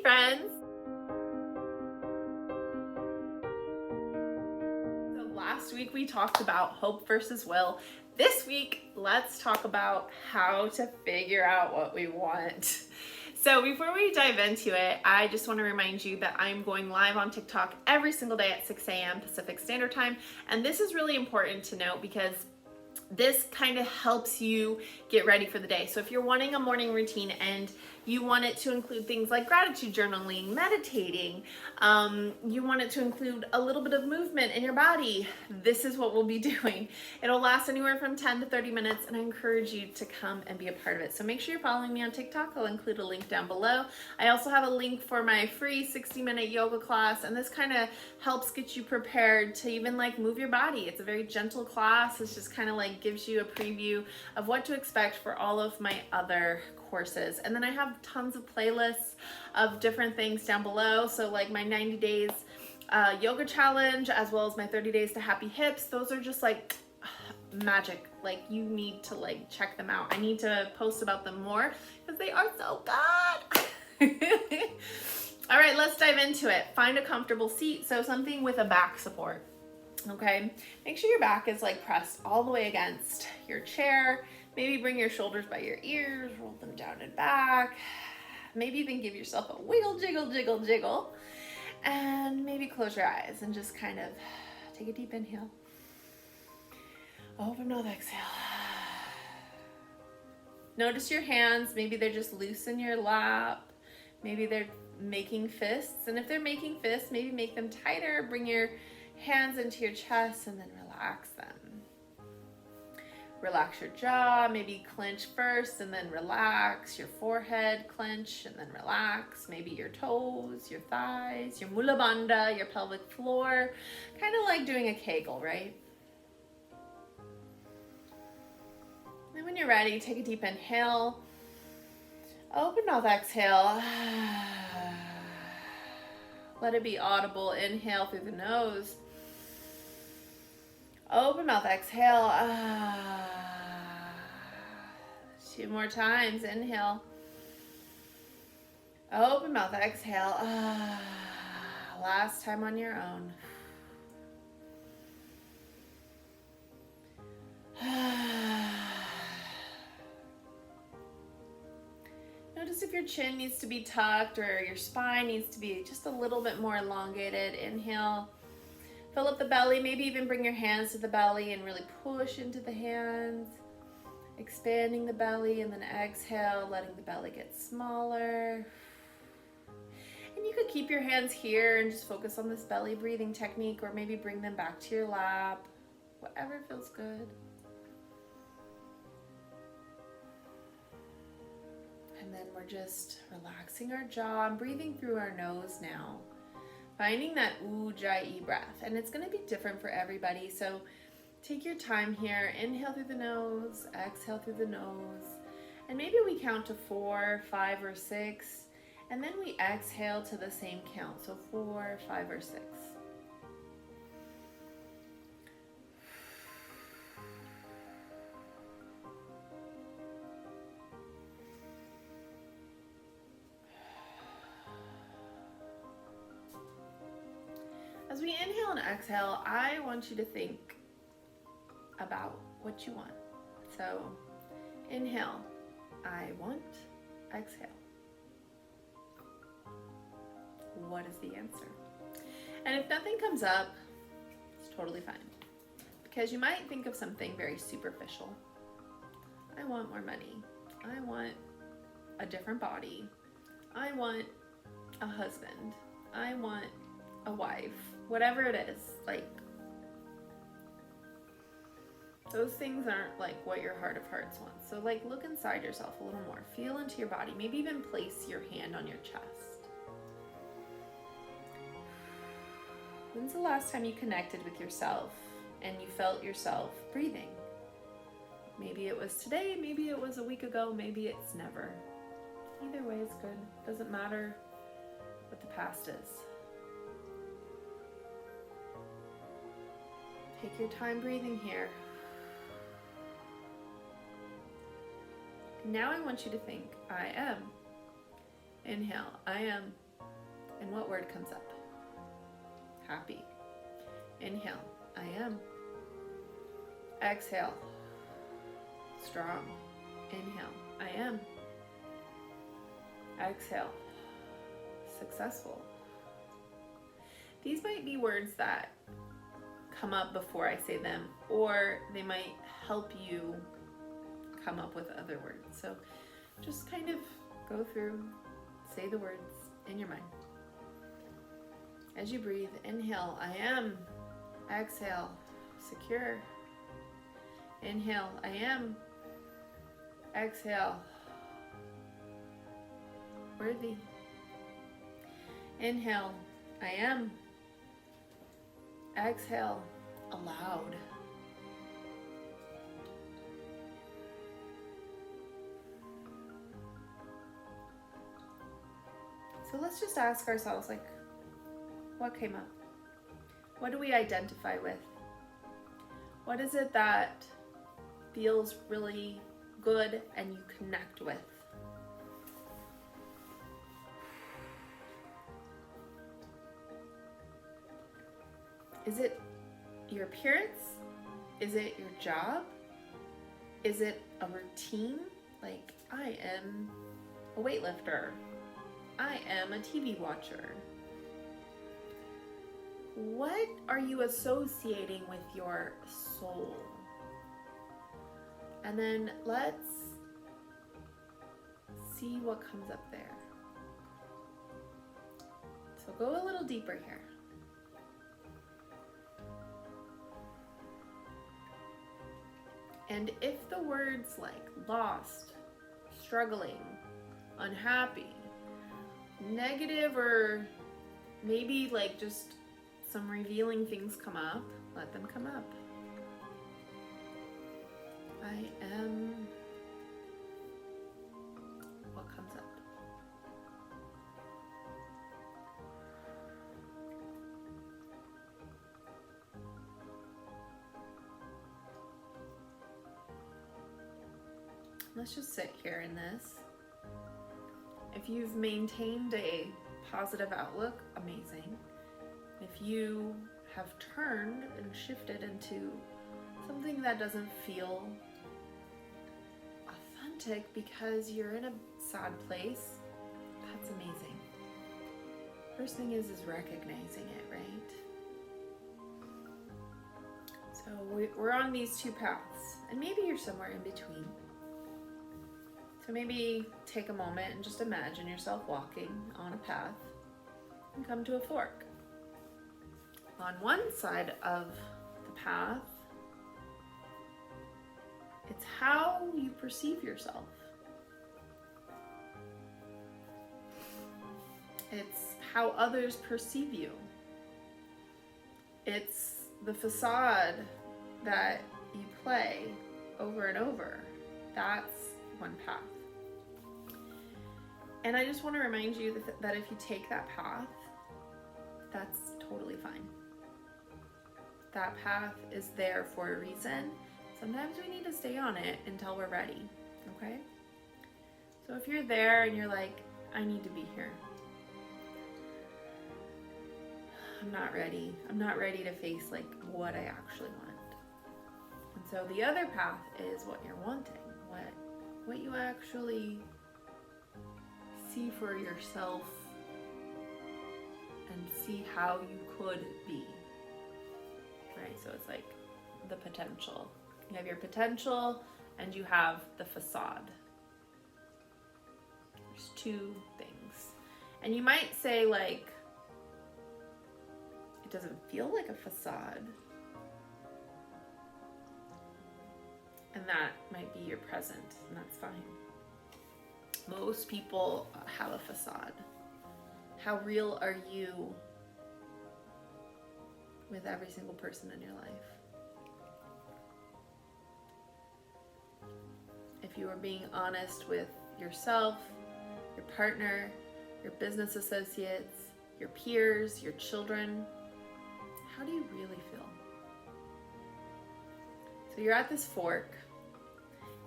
friends. So last week we talked about hope versus will. This week, let's talk about how to figure out what we want. So before we dive into it, I just want to remind you that I'm going live on TikTok every single day at 6 a.m. Pacific Standard Time. And this is really important to note because this kind of helps you get ready for the day. So if you're wanting a morning routine and you want it to include things like gratitude journaling, meditating, you want it to include a little bit of movement in your body, this is what we'll be doing. It'll last anywhere from 10 to 30 minutes, and I encourage you to come and be a part of it. So make sure you're following me on TikTok. I'll include a link down below. I also have a link for my free 60-minute yoga class, and this kind of helps get you prepared to even like move your body. It's a very gentle class. It's just kind of like gives you a preview of what to expect for all of my other courses. And then I have tons of playlists of different things down below. So like my 90 days yoga challenge, as well as my 30 days to happy hips. Those are just like magic. Like you need to like check them out. I need to post about them more because they are so good. All right, let's dive into it. Find a comfortable seat. So something with a back support. Okay, make sure your back is like pressed all the way against your chair. Maybe bring your shoulders by your ears, roll them down and back. Maybe even give yourself a wiggle, jiggle, jiggle, jiggle. And maybe close your eyes and just kind of take a deep inhale. Open mouth, exhale. Notice your hands. Maybe they're just loose in your lap. Maybe they're making fists. And if they're making fists, maybe make them tighter. Bring your hands into your chest and then relax them. Relax your jaw, maybe clench first and then relax your forehead, clench and then relax. Maybe your toes, your thighs, your mula bandha, your pelvic floor. Kind of like doing a Kegel, right? And when you're ready, take a deep inhale. Open mouth, exhale. Let it be audible. Inhale through the nose. Open mouth, exhale. 2 more times. Inhale. Open mouth, exhale. Last time on your own. Notice if your chin needs to be tucked or your spine needs to be just a little bit more elongated. Inhale. Fill up the belly, maybe even bring your hands to the belly and really push into the hands, expanding the belly, and then exhale, letting the belly get smaller. And you could keep your hands here and just focus on this belly breathing technique, or maybe bring them back to your lap, whatever feels good. And then we're just relaxing our jaw and breathing through our nose now. Finding that ujjayi breath, and it's going to be different for everybody. So take your time here. Inhale through the nose, exhale through the nose, and maybe we count to 4, 5, or 6, and then we exhale to the same count. So 4, 5, or 6. As we inhale and exhale, I want you to think about what you want. So inhale, I want. Exhale. What is the answer? And if nothing comes up, it's totally fine. Because you might think of something very superficial. I want more money. I want a different body. I want a husband. I want a wife. Whatever it is, like those things aren't like what your heart of hearts wants. So like look inside yourself a little more. Feel into your body. Maybe even place your hand on your chest. When's the last time you connected with yourself and you felt yourself breathing? Maybe it was today, maybe it was a week ago, maybe it's never. Either way is good. Doesn't matter what the past is. Take your time breathing here. Now I want you to think, I am. Inhale, I am. And what word comes up? Happy. Inhale, I am. Exhale, strong. Inhale, I am. Exhale, successful. These might be words that come up before I say them, or they might help you come up with other words. So just kind of go through, say the words in your mind. As you breathe, inhale, I am. Exhale, secure. Inhale, I am. Exhale, worthy. Inhale, I am. Exhale, allowed. So let's just ask ourselves, like, what came up? What do we identify with? What is it that feels really good and you connect with? Is it your appearance? Is it your job? Is it a routine? Like, I am a weightlifter. I am a TV watcher. What are you associating with your soul? And then let's see what comes up there. So go a little deeper here. And if the words like lost, struggling, unhappy, negative, or maybe like just some revealing things come up, let them come up. I am. What comes up? Let's just sit here in this. If you've maintained a positive outlook, amazing. If you have turned and shifted into something that doesn't feel authentic because you're in a sad place, that's amazing. First thing is recognizing it, right? So we're on these two paths, and maybe you're somewhere in between. So maybe take a moment and just imagine yourself walking on a path and come to a fork. On one side of the path, it's how you perceive yourself. It's how others perceive you. It's the facade that you play over and over. That's one path. And I just want to remind you that if you take that path, that's totally fine. That path is there for a reason. Sometimes we need to stay on it until we're ready, okay? So if you're there and you're like, I need to be here. I'm not ready. I'm not ready to face like what I actually want. And so the other path is what you're wanting, what you actually see for yourself and see how you could be. Right? So it's like the potential. You have your potential and you have the facade. There's two things. And you might say like, it doesn't feel like a facade. And that might be your present, and that's fine. Most people have a facade. How real are you with every single person in your life? If you are being honest with yourself, your partner, your business associates, your peers, your children, how do you really feel? So you're at this fork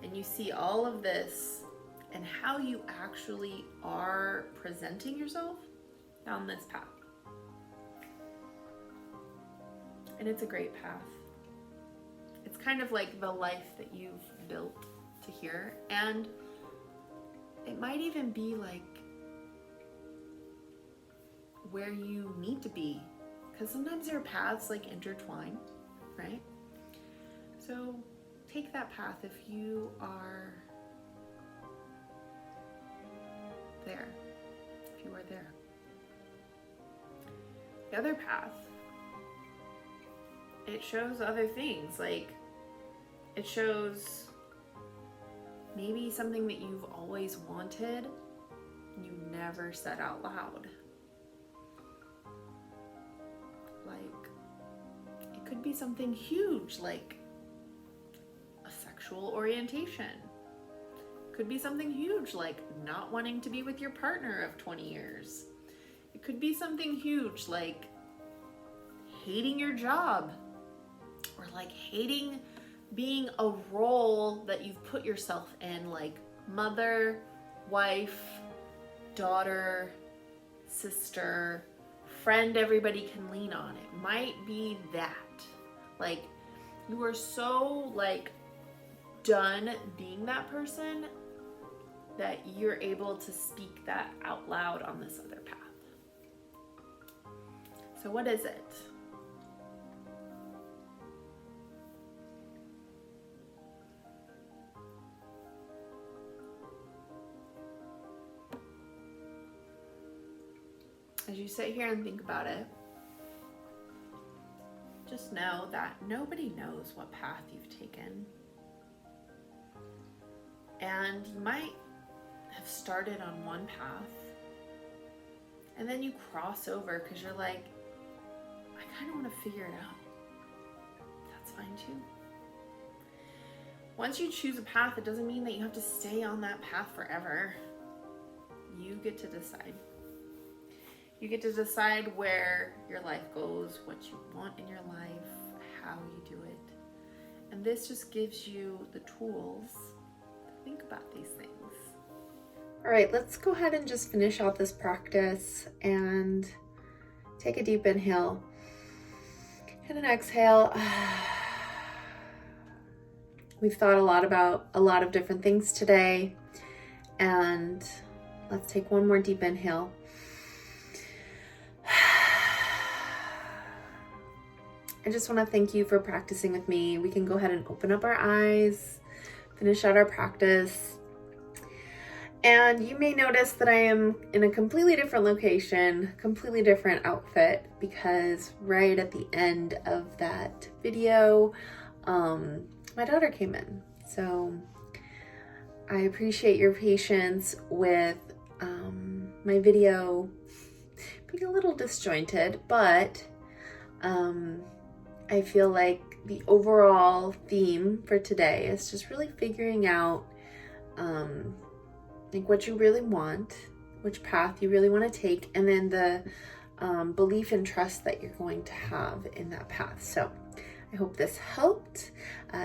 and you see all of this and how you actually are presenting yourself down this path. And it's a great path. It's kind of like the life that you've built to here. And it might even be like where you need to be. Because sometimes your paths like intertwine, right? So take that path if you are there. If you are there. The other path, it shows other things. Like, it shows maybe something that you've always wanted and you never said out loud. Like, it could be something huge, like a sexual orientation. It could be something huge, like not wanting to be with your partner of 20 years. It could be something huge, like hating your job, or like hating being a role that you've put yourself in, like mother, wife, daughter, sister, friend everybody can lean on. It might be that. Like, you are so like done being that person that you're able to speak that out loud on this other path. So what is it? As you sit here and think about it, just know that nobody knows what path you've taken. And you might have started on one path and then you cross over because you're like, I kind of want to figure it out. That's fine too. Once you choose a path, it doesn't mean that you have to stay on that path forever. You get to decide. You get to decide where your life goes, what you want in your life, how you do it. And this just gives you the tools to think about these things. All right, let's go ahead and just finish out this practice and take a deep inhale and an exhale. We've thought a lot about a lot of different things today, and let's take one more deep inhale. I just want to thank you for practicing with me. We can go ahead and open up our eyes, finish out our practice. And you may notice that I am in a completely different location, completely different outfit, because right at the end of that video, my daughter came in. So I appreciate your patience with my video being a little disjointed, but I feel like the overall theme for today is just really figuring out like what you really want, which path you really want to take, and then the belief and trust that you're going to have in that path. So I hope this helped.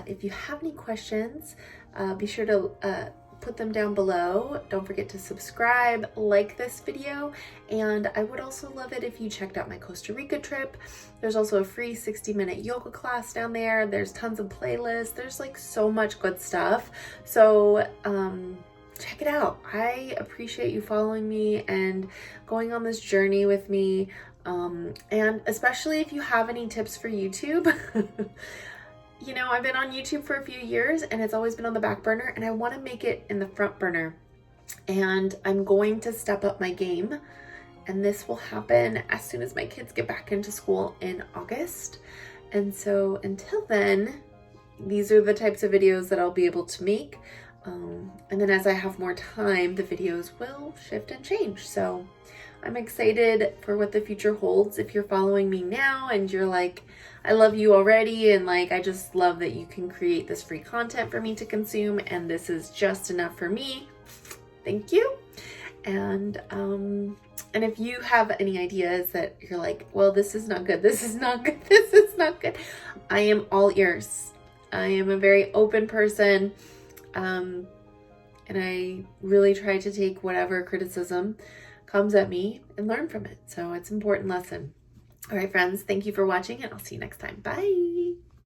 If you have any questions, be sure to put them down below. Don't forget to subscribe, like this video, and I would also love it if you checked out my Costa Rica trip. There's also a free 60-minute yoga class down there. There's tons of playlists. There's like so much good stuff. So check it out. I appreciate you following me and going on this journey with me. And especially if you have any tips for YouTube. You know, I've been on YouTube for a few years and it's always been on the back burner, and I want to make it in the front burner. And I'm going to step up my game, and this will happen as soon as my kids get back into school in August. And so until then, these are the types of videos that I'll be able to make. And then as I have more time, the videos will shift and change. So I'm excited for what the future holds. If you're following me now and you're like, I love you already, and like, I just love that you can create this free content for me to consume, and this is just enough for me. Thank you. And if you have any ideas that you're like, well, this is not good, this is not good, this is not good, I am all ears. I am a very open person. And I really try to take whatever criticism comes at me and learn from it. So it's an important lesson. All right, friends, thank you for watching, and I'll see you next time. Bye.